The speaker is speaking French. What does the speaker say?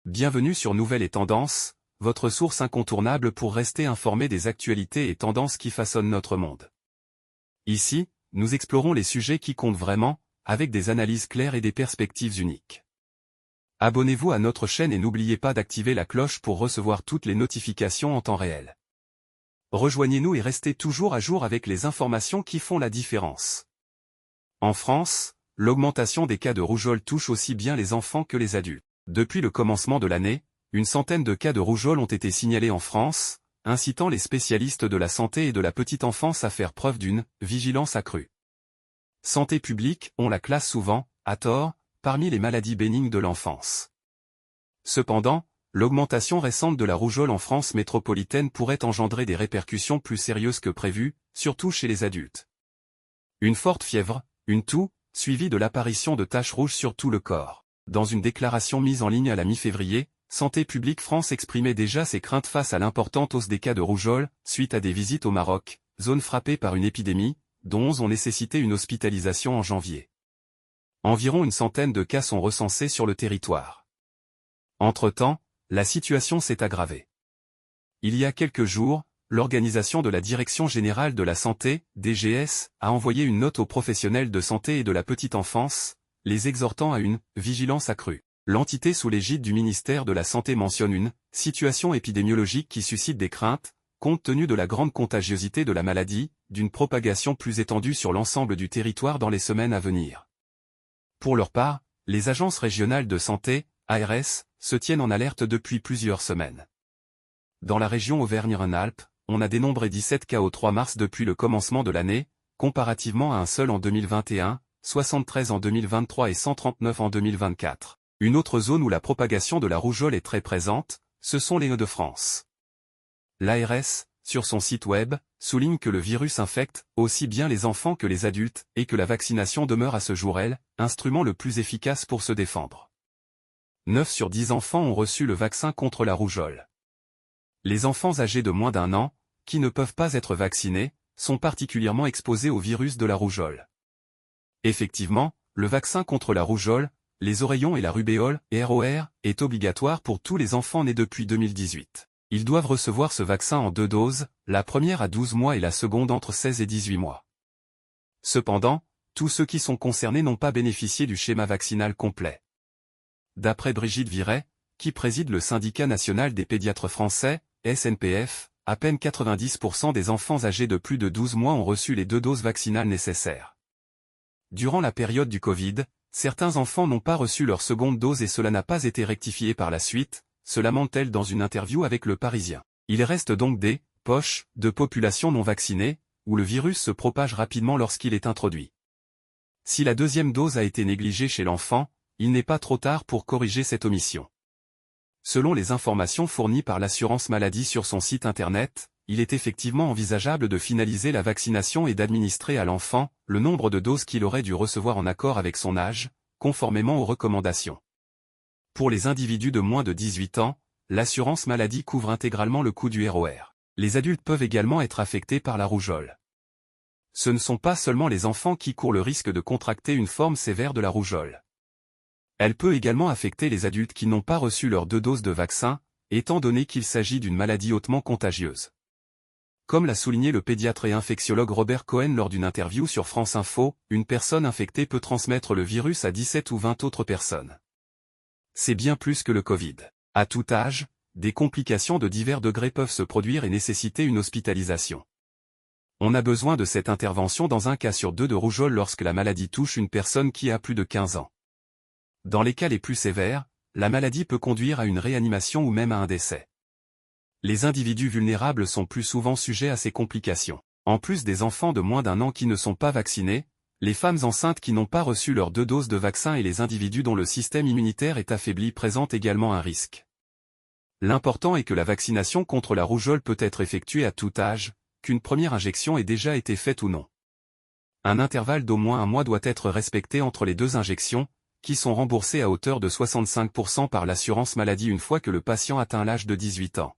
Bienvenue sur Nouvelles et Tendances, votre source incontournable pour rester informé des actualités et tendances qui façonnent notre monde. Ici, nous explorons les sujets qui comptent vraiment, avec des analyses claires et des perspectives uniques. Abonnez-vous à notre chaîne et n'oubliez pas d'activer la cloche pour recevoir toutes les notifications en temps réel. Rejoignez-nous et restez toujours à jour avec les informations qui font la différence. En France, l'augmentation des cas de rougeole touche aussi bien les enfants que les adultes. Depuis le commencement de l'année, une centaine de cas de rougeole ont été signalés en France, incitant les spécialistes de la santé et de la petite enfance à faire preuve d'une vigilance accrue. Santé publique, on la classe souvent, à tort, parmi les maladies bénignes de l'enfance. Cependant, l'augmentation récente de la rougeole en France métropolitaine pourrait engendrer des répercussions plus sérieuses que prévues, surtout chez les adultes. Une forte fièvre, une toux, suivie de l'apparition de taches rouges sur tout le corps. Dans une déclaration mise en ligne à la mi-février, Santé publique France exprimait déjà ses craintes face à l'importante hausse des cas de rougeole, suite à des visites au Maroc, zone frappée par une épidémie, dont 11 ont nécessité une hospitalisation en janvier. Environ une centaine de cas sont recensés sur le territoire. Entre-temps, la situation s'est aggravée. Il y a quelques jours, l'Organisation de la Direction Générale de la Santé, DGS, a envoyé une note aux professionnels de santé et de la petite enfance, les exhortant à une vigilance accrue. L'entité sous l'égide du ministère de la Santé mentionne une situation épidémiologique qui suscite des craintes, compte tenu de la grande contagiosité de la maladie, d'une propagation plus étendue sur l'ensemble du territoire dans les semaines à venir. Pour leur part, les agences régionales de santé, ARS, se tiennent en alerte depuis plusieurs semaines. Dans la région Auvergne-Rhône-Alpes, on a dénombré 17 cas au 3 mars depuis le commencement de l'année, comparativement à un seul en 2021, 73 en 2023 et 139 en 2024. Une autre zone où la propagation de la rougeole est très présente, ce sont les Hauts-de-France. L'ARS, sur son site web, souligne que le virus infecte aussi bien les enfants que les adultes et que la vaccination demeure à ce jour l'instrument le plus efficace pour se défendre. 9 sur 10 enfants ont reçu le vaccin contre la rougeole. Les enfants âgés de moins d'1 an, qui ne peuvent pas être vaccinés, sont particulièrement exposés au virus de la rougeole. Effectivement, le vaccin contre la rougeole, les oreillons et la rubéole, ROR, est obligatoire pour tous les enfants nés depuis 2018. Ils doivent recevoir ce vaccin en 2 doses, la première à 12 mois et la seconde entre 16 et 18 mois. Cependant, tous ceux qui sont concernés n'ont pas bénéficié du schéma vaccinal complet. D'après Brigitte Viret, qui préside le Syndicat national des pédiatres français, SNPF, à peine 90% des enfants âgés de plus de 12 mois ont reçu les 2 doses vaccinales nécessaires. Durant la période du Covid, certains enfants n'ont pas reçu leur seconde dose et cela n'a pas été rectifié par la suite, se lamente-t-elle dans une interview avec Le Parisien. Il reste donc des poches de population non vaccinée, où le virus se propage rapidement lorsqu'il est introduit. Si la deuxième dose a été négligée chez l'enfant, il n'est pas trop tard pour corriger cette omission. Selon les informations fournies par l'assurance maladie sur son site internet, il est effectivement envisageable de finaliser la vaccination et d'administrer à l'enfant le nombre de doses qu'il aurait dû recevoir en accord avec son âge, conformément aux recommandations. Pour les individus de moins de 18 ans, l'assurance maladie couvre intégralement le coût du ROR. Les adultes peuvent également être affectés par la rougeole. Ce ne sont pas seulement les enfants qui courent le risque de contracter une forme sévère de la rougeole. Elle peut également affecter les adultes qui n'ont pas reçu leurs 2 doses de vaccin, étant donné qu'il s'agit d'une maladie hautement contagieuse. Comme l'a souligné le pédiatre et infectiologue Robert Cohen lors d'une interview sur France Info, une personne infectée peut transmettre le virus à 17 ou 20 autres personnes. C'est bien plus que le Covid. À tout âge, des complications de divers degrés peuvent se produire et nécessiter une hospitalisation. On a besoin de cette intervention dans un cas sur 2 de rougeole lorsque la maladie touche une personne qui a plus de 15 ans. Dans les cas les plus sévères, la maladie peut conduire à une réanimation ou même à un décès. Les individus vulnérables sont plus souvent sujets à ces complications. En plus des enfants de moins d'1 an qui ne sont pas vaccinés, les femmes enceintes qui n'ont pas reçu leurs 2 doses de vaccin et les individus dont le système immunitaire est affaibli présentent également un risque. L'important est que la vaccination contre la rougeole peut être effectuée à tout âge, qu'une première injection ait déjà été faite ou non. Un intervalle d'au moins 1 mois doit être respecté entre les 2 injections, qui sont remboursées à hauteur de 65% par l'assurance maladie une fois que le patient atteint l'âge de 18 ans.